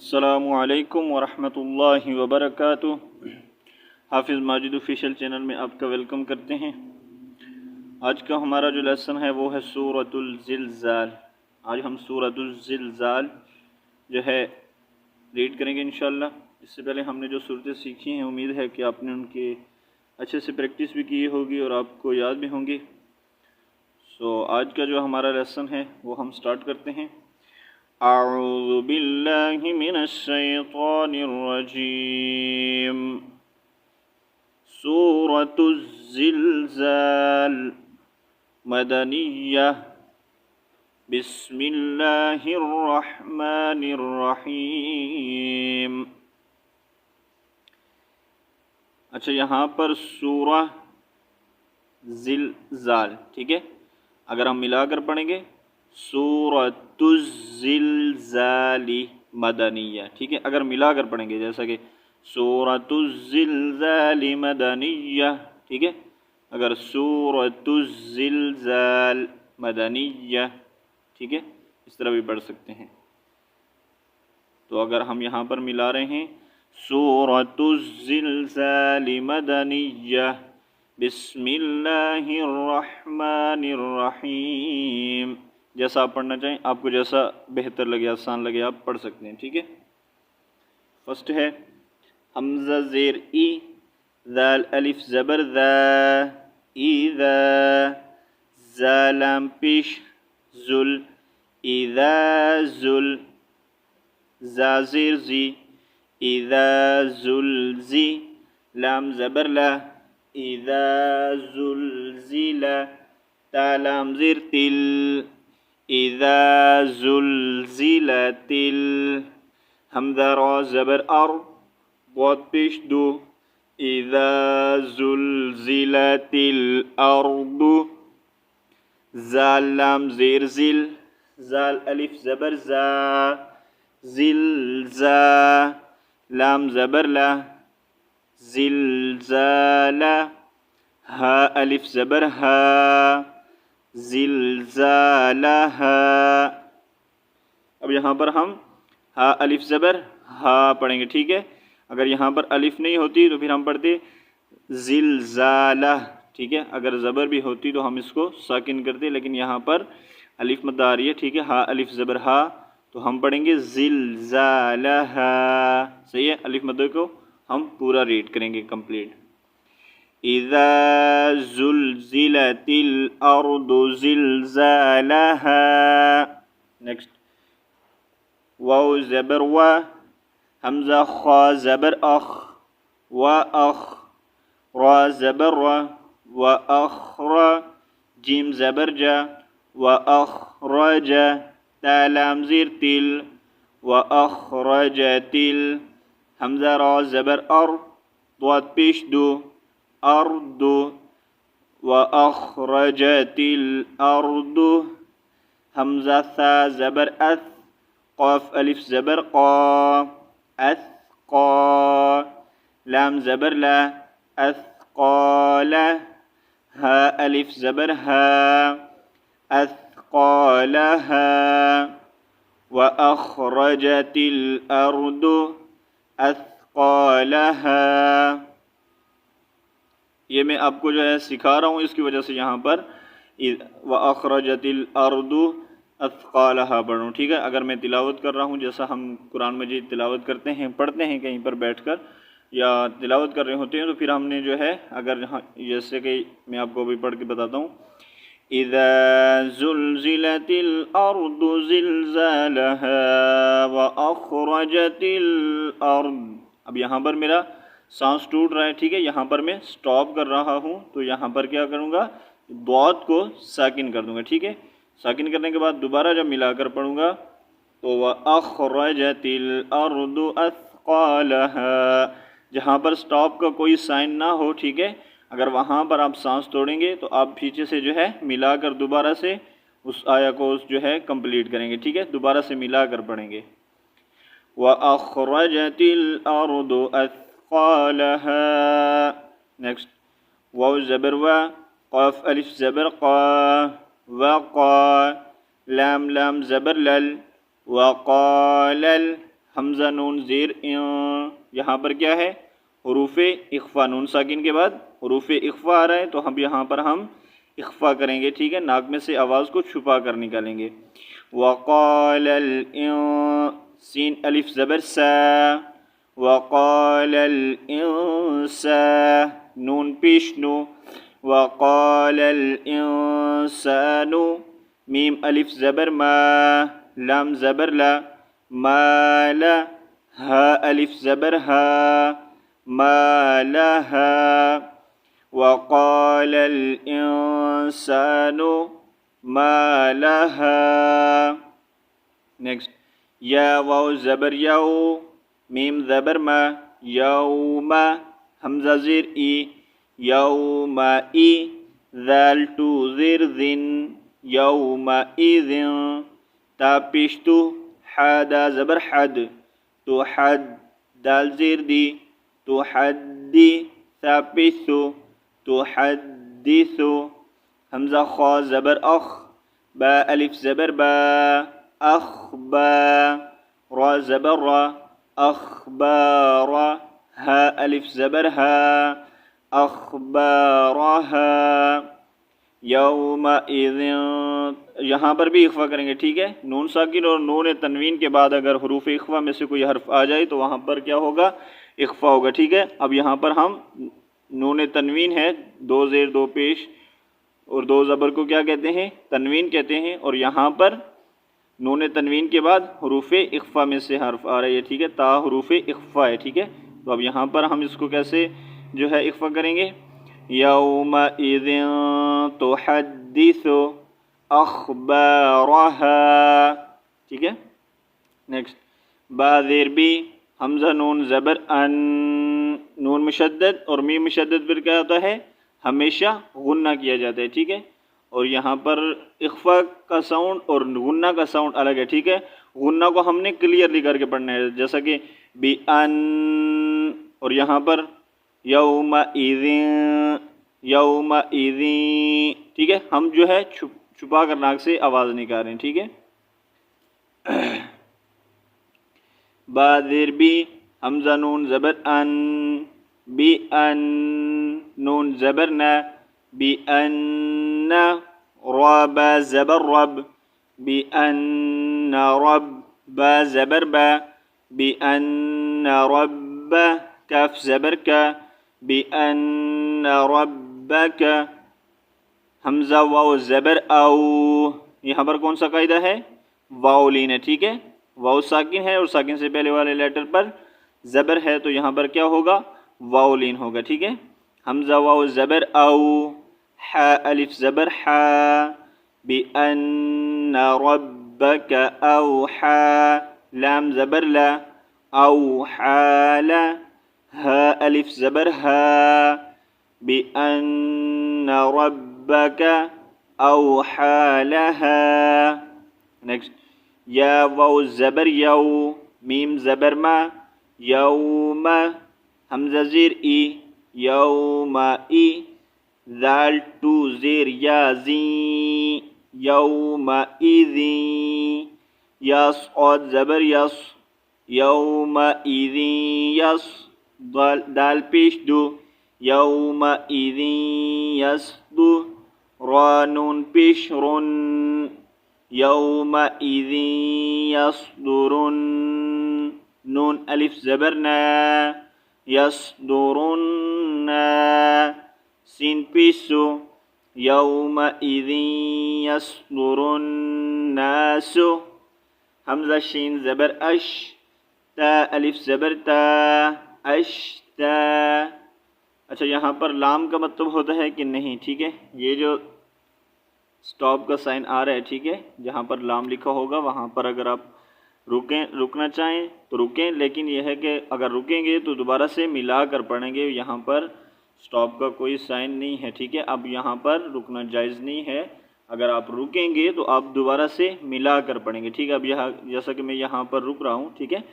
अस्सलामुअलैकुम वरहमतुल्लाहि वबरकातुह। हाफिज़ माजिद ऑफिशियल चैनल में आपका वेलकम करते हैं। आज का हमारा जो लेसन है वो है सूरतुल ज़िलज़ाल। आज हम सूरतुल ज़िलज़ाल जो है रीड करेंगे इंशाअल्लाह। इससे पहले हमने जो सूरतें सीखी हैं उम्मीद है कि आपने उनके अच्छे से प्रैक्टिस भी की होगी और आपको याद भी होंगी। सो आज का जो हमारा लेसन है वो हम स्टार्ट करते हैं। अऊज़ु बिल्लाहि मिनश शैतानिर रजीम। सूरतुज़ ज़िलज़ाल मदनिय्यह। बिस्मिल्लाहिर रहमानिर रहीम। अच्छा, यहाँ पर सूरह ज़िलज़ाल, ठीक है। अगर हम मिलाकर पढ़ेंगे सूरतुज़्ज़िलज़ाली मदनिया, ठीक है। अगर मिलाकर पढ़ेंगे जैसा कि सूरतुज़्ज़िलज़ाली मदनिया, ठीक है। अगर सूरतुज़्ज़िलज़ाल मदनिया, ठीक है, इस तरह भी पढ़ सकते हैं। तो अगर हम यहाँ पर मिला रहे हैं सूरतुज़्ज़िलज़ाली मदनिया बिस्मिल्लाहिर्रहमानिर्रहीम, जैसा आप पढ़ना चाहें, आपको जैसा बेहतर लगे, आसान लगे, आप पढ़ सकते हैं, ठीक है। फर्स्ट है हमज़ा ज़ेर ई, ज़ाल अलिफ ज़बर ज़ा, इज़ा, ज़ा लाम पेश ज़ुल, इज़ा ज़ुल, ज़ा ज़ेर ज़ी, इज़ा ज़ुल ज़ी, लाम ज़बर ला, इज़ा ज़ुलज़िला, ता लाम ज़ेर तिल, इज़ा ज़ुलज़िलतिल, हमज़ा रा ज़बर अर, बहुत पेश दो, इज़ा ज़ुलज़िलतिल अर्दु, ज़ाल लाम ज़ेर ज़िल, ज़ाल अलिफ ज़बर ज़ा, ज़िलज़ा, लाम ज़बर ला, ज़िलज़ाला, हा अलिफ ज़बर हा, ज़िलज़ालहा। अब यहाँ पर हम हा अलिफ ज़बर हा पढ़ेंगे, ठीक है। अगर यहाँ पर अलिफ नहीं होती तो फिर हम पढ़ते ज़िलज़ाला, ठीक है। अगर ज़बर भी होती तो हम इसको साकिन करते, लेकिन यहाँ पर अलिफ मद्द आ रही है, ठीक है। हा अलिफ ज़बर हा, तो हम पढ़ेंगे ज़िलज़ालहा, सही है। अलिफ मद्द को हम पूरा रीड करेंगे कंप्लीट। इज़ा ज़ुलज़िलतिल अर्दु ज़िलज़ालहा। नेक्स्ट वाव ज़बर व, हमज़ा खा ज़बर अख, व अख, रा ज़बर र, व अखर, जीम ज़बर जा, व अखरज, ता लाम ज़ेर तिल, व अखरजतिल, हमज़ा रा ज़बर अर, ضاد पेश दो, अर्दु, व अखरजतिल अर्दु, हमज़ा सा ज़बर अथ, क़ाफ अलिफ ज़बर क़ा, अथक़ा, लाम ज़बर ला, अथक़ाला, हा अलिफ ज़बर हा, अथक़ालहा, व अखरजतिल अर्दु अथक़ालहा। ये मैं आपको जो है सिखा रहा हूँ, इसकी वजह से यहाँ पर व अखरजतिल अर्दु अथक़ालहा पढ़ूँ, ठीक है। अगर मैं तिलावत कर रहा हूँ, जैसा हम कुरान मजीद तिलावत करते हैं, पढ़ते हैं कहीं पर बैठकर या तिलावत कर रहे होते हैं, तो फिर हमने जो है अगर जैसे कि मैं आपको अभी पढ़ के बताता हूँ, इज़ा ज़ुलज़िलतिल अर्दु ज़िलज़ालहा व अखरजतिल अर्द। अब यहाँ पर मेरा सांस टूट रहा है, ठीक है। यहाँ पर मैं स्टॉप कर रहा हूँ, तो यहाँ पर क्या करूँगा, दौत को साकिन कर दूँगा, ठीक है। साकिन करने के बाद दोबारा जब मिलाकर पढ़ूँगा तो वह अखरजतिल अर्दु अथक़ालहा, जहाँ पर स्टॉप का कोई साइन ना हो, ठीक है। अगर वहाँ पर आप सांस तोड़ेंगे तो आप पीछे से जो है मिलाकर दोबारा से उस आया को जो है कंप्लीट करेंगे, ठीक है। दोबारा से मिलाकर पढ़ेंगे व अखरजतिल अर्दु अथक़ालहा। नेक्स्ट वाव ज़बर व, क़ाफ अलिफ ज़बर क़ा, वक़ा, लाम लाम ज़बर लल, वक़ालल, हमज़ा नून ज़ेर यहाँ पर क्या है, हुरूफ़ इख्फ़ा, नून साकिन के बाद हुरूफ़ इख्फ़ा आ रहा है, तो हम यहाँ पर हम इख्फ़ा करेंगे, ठीक है, नाक में से आवाज़ को छुपा कर निकालेंगे। वक़ालल सीन अलिफ ज़बर सा, वक़ालल इंसा नून पेश नो, वक़ालल इंसानु मीम अलिफ ज़बर मा, लाम ज़बर ला, माला हा अलिफ ज़बर हा, मालहा, वक़ालल इंसानु मालहा। नेक्स्ट या वाव ज़बर याओ, मीम ज़बर मा, यौमा हमज़ा ज़ेर ई, यौमा ई, ज़ाल टू ज़ेर ज़िन, यौमा इज़िन, ता पेश तु, हादा ज़बर हद, तो हद, दाल ज़ेर दी, तो हद्दी, ता पेश तु, तो हद्दिसु, हमज़ा खा ज़बर अख, बा अलिफ ज़बर बा, अखबा, रा ज़बर रा, अखबारा, हा अलिफ ज़बर हा, अखबारहा, यौमइज़िन, यहाँ पर भी इख्फ़ा करेंगे, ठीक है। नून साकिन और नून तनवीन के बाद अगर हुरूफ़ इख्फ़ा में से कोई हर्फ आ जाए तो वहाँ पर क्या होगा, इख्फ़ा होगा, ठीक है। अब यहाँ पर हम नून तनवीन है, दो ज़ेर दो पेश और दो ज़बर को क्या कहते हैं, तनवीन कहते हैं, और यहाँ पर नून तनवीन के बाद हुरूफ़ इख्फ़ा में से हर्फ आ रही है, ठीक है, ता हुरूफ़ इख्फ़ा है, ठीक है। तो अब यहाँ पर हम इसको कैसे जो है इख्फ़ा करेंगे, यौमइज़िन तुहद्दिसु अख़बारहा, ठीक है। नेक्स्ट बा ज़ेर बी, हमज़ा नून ज़बर अन, नून मुशद्दद और मीम मुशद्दद पर क्या होता है, हमेशा गुन्ना किया जाता है, ठीक है। और यहाँ पर इख्फ़ा का साउंड और गुन्ना का साउंड अलग है, ठीक है। गुन्ना को हमने क्लियरली करके पढ़ना है, जैसा कि बी अन, और यहाँ पर यौमइज़िन, यौमइज़िन, ठीक है। हम जो है छुपा कर नाक से आवाज़ निकाल रहे हैं, ठीक है। बा ज़ेर बी, हमज़ा नून ज़बर अन, बी अन, नून ज़बर ना, बी अन, रा बा ज़बर रब, बी अन रब, बा ज़बर बा, बी अन रब, काफ ज़बर का, बी अन रब्बक, हमज़ा वाव ज़बर औ, यहाँ पर कौन सा कायदा है, वाव लीन है, ठीक है। वाव साकिन है और साकिन से पहले वाले लेटर पर ज़बर है, तो यहाँ पर क्या होगा, वाव लीन होगा, ठीक है। हमज़ा वाव ज़बर औ, हा अलिफ ज़बर हा, बी अन्न रब्बक औहा, लाम ज़बर ला, औहाला, हा अलिफ ज़बर हा, बी अन्न रब्बक औहालहा। नेक्स्ट या वाव ज़बर यौ, मीम ज़बर मा, यौमा, हमज़ा ज़ेर ई, यौमा ई, ज़ाल टू ज़ेर या ज़ी, यौमा इज़ी, यस और ज़बर यस, यौमा इज़ी यस, दाल पेश दो, यौमा इज़ी यसदु, रा नून पेश रुन, यौमइज़िन यस्दुरुन, नून अलिफ ज़बर ना, यस्दुरुन्ना, सीन पेशो, यौमइज़िन यस्दुरुन्नासु, हमज़ा शीन ज़बर अश, ता अलिफ ज़बर ता, अश्ता। अच्छा, यहाँ पर लाम का मतलब होता है कि नहीं, ठीक है। ये जो स्टॉप का साइन आ रहा है, ठीक है, जहाँ पर लाम लिखा होगा वहाँ पर अगर आप रुकना चाहें तो रुकें, लेकिन यह है कि अगर रुकेंगे तो दोबारा से मिला कर पढ़ेंगे, यहाँ पर स्टॉप का कोई साइन नहीं है, ठीक है। अब यहाँ पर रुकना जायज़ नहीं है, अगर आप रुकेंगे तो आप दोबारा से मिला कर पढ़ेंगे, ठीक है। अब यहाँ जैसा कि मैं यहाँ पर रुक रहा हूँ, ठीक है,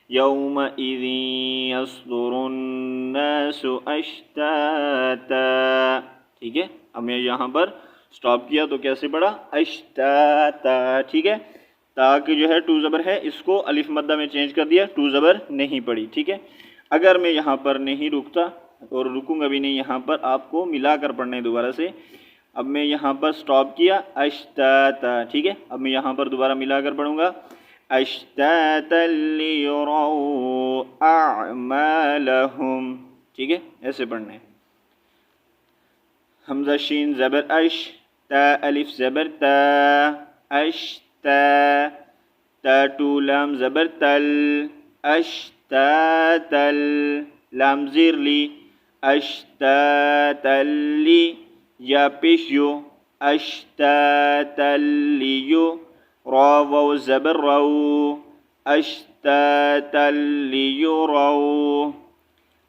यौमइज़िन यस्दुरुन्नासु अश्ताता, ठीक है। अब मैं यहाँ पर स्टॉप किया तो कैसे पढ़ा, अश्ताता, ठीक है। ता की जो है टू ज़बर है, इसको अलिफ मद्दा में चेंज कर दिया, टू ज़बर नहीं पड़ी। ठीक है, अगर मैं यहाँ पर नहीं रुकता और रुकूंगा भी नहीं, यहाँ पर आपको मिलाकर पढ़ना है दोबारा से। अब मैं यहाँ पर स्टॉप किया, अश्ताता। ठीक है, अब मैं यहाँ पर दोबारा मिलाकर पढ़ूंगा, अश्ताता लियुराउ अअमालहुम। ठीक है, ऐसे पढ़ना है। हमजा शीन ज़बर अश, ता अलिफ ज़बर ता, अश्ता, ता टू लाम ज़बर तल, अश्तातल, लाम ज़ीर ली, अश्तातल्ली, या पेश यो, अश्तातल्लियो, रा वाव ज़बर राउ, अश्तातल्लियो राउ।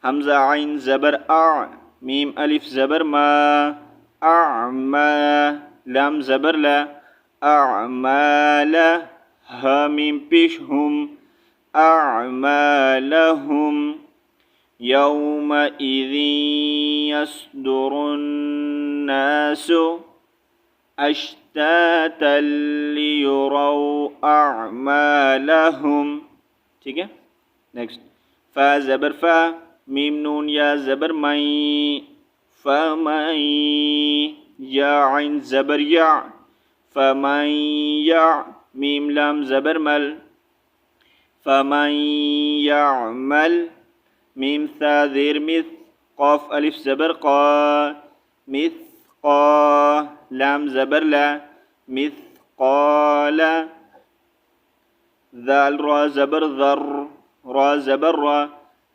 हमजा आइन ज़बर आ, मीम अलिफ ज़बर मा, अअमा, लाम ज़बर ला, अअमाला, हा मीम पेश हुम, अअमालहुम। यौमइज़िन यस्दुरुन्नासु अश्तातन लियुरौ अअमालहुम। ठीक है, नेक्स्ट। फा ज़बर फा, मीम नून या ज़बर मई, फमई, या आइन ज़बर या, फमई या, मीम लाम ज़बर मल, फमई यामल, मीम सा ज़ेर मिस, क़ाफ अलिफ ज़बर क़ा, मिस क़ा, लाम ज़बर ला, मिस क़ाला, ज़ाल रा ज़बर ज़र, रा ज़बर रा,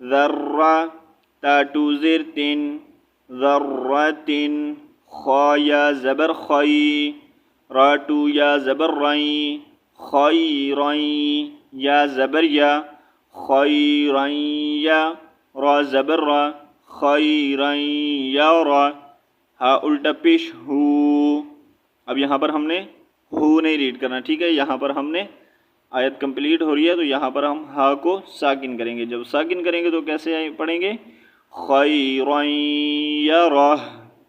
ज़र्रा, ता टू ज़ेर तिन, ज़र्रतिन, ख़ा या ज़बर ख़ई, रा टू या ज़बर रई, ख़ैरई, या ज़बर या, ख़ैरई या, रा ज़बर रा, ख़ैरई यरा, हा उल्टा पेश हु। अब यहाँ पर हमने हु नहीं रीड करना। ठीक है, यहाँ पर हमने आयत कंप्लीट हो रही है तो यहाँ पर हम हा को साकिन करेंगे। जब साकिन करेंगे तो कैसे पढ़ेंगे, ख़ैरन यरा।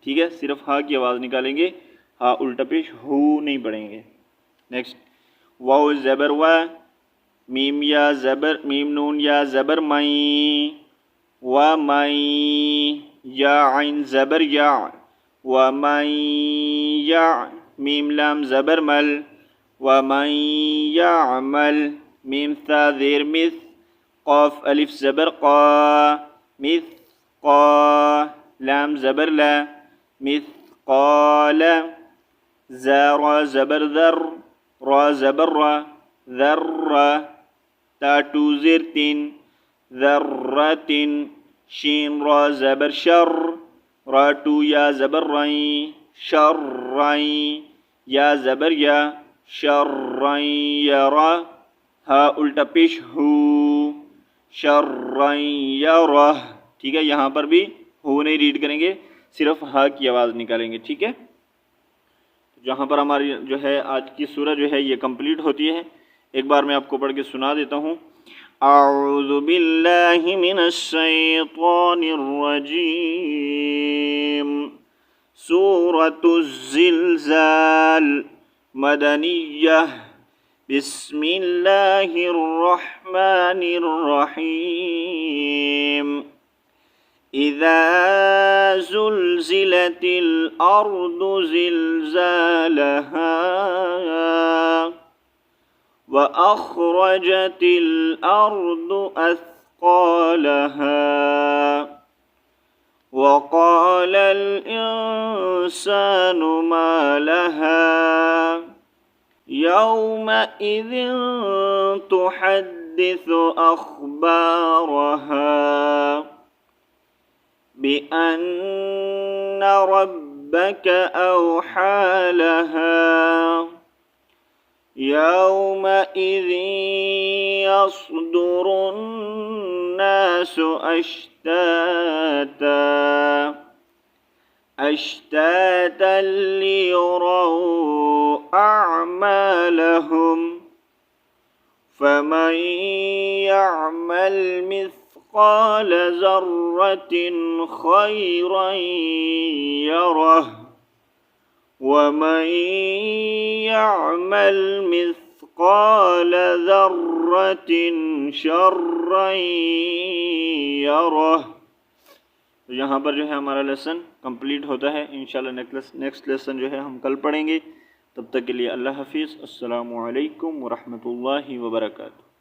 ठीक है, सिर्फ हा की आवाज़ निकालेंगे, हा उल्टा पेश हु नहीं पढ़ेंगे। नेक्स्ट, वाव ज़बर वा, मीम या ज़बर, मीम नून या ज़बर मई, व मई, या आइन ज़बर या, व मई या, मीम लाम ज़बर मल, व मई यामल, मीम सा ज़ेर मिस, क़ाफ अलिफ ज़बर क़ा, मिस क़ा, लाम ज़बर ला, मिस क़ाला, ज़ा रा ज़बर ज़र, रा ज़बर रा, ज़र्रा, ता टू ज़ेर तिन, ज़र्रतिन, शीन रा ज़बर शर, रा टू या ज़बर रई, शर्रई, या ज़बर या, शर्रई यरा, हा उल्टा पेश हु, शर्रई यरा। ठीक है, यहाँ पर भी हु नहीं रीड करेंगे, सिर्फ हा की आवाज़ निकालेंगे। ठीक है, जहाँ पर हमारी जो है आज की सूरह जो है ये कंप्लीट होती है। एक बार मैं आपको पढ़ के सुना देता हूँ। अऊज़ु बिल्लाहि मिनश शैतानिर रजीम। सूरतुज़ ज़िलज़ाल मदनिय्यह। बिस्मिल्लाहिर रहमानिर रहीम। इज़ा ज़ुलज़िलतिल अर्दु ज़िलज़ालहा व अख़रजतिल अर्दु अथक़ालहा व क़ालल इंसानु मा लहा यौमइज़िन तुहद्दिसु अख़बारहा बिअन्न रब्बक औहा लहा यौमइज़िन यस्दुरुन्नासु अश्ताता अश्तातन लियुरौ अअमालहुम फमन यअमल मिस्क़ाल ज़र्रतिन ख़ैरन यरह वमन यअमल मिस्क़ाल मिस्क़ाल ज़र्रतिन शर्रन यरह। तो यहाँ पर जो है हमारा लेसन कंप्लीट होता है। इंशाल्लाह नेक्स्ट लेसन जो है हम कल पढ़ेंगे। तब तक के लिए अल्लाह हाफिज़। अस्सलामु अलैकुम व रहमतुल्लाहि व बरकातुहू।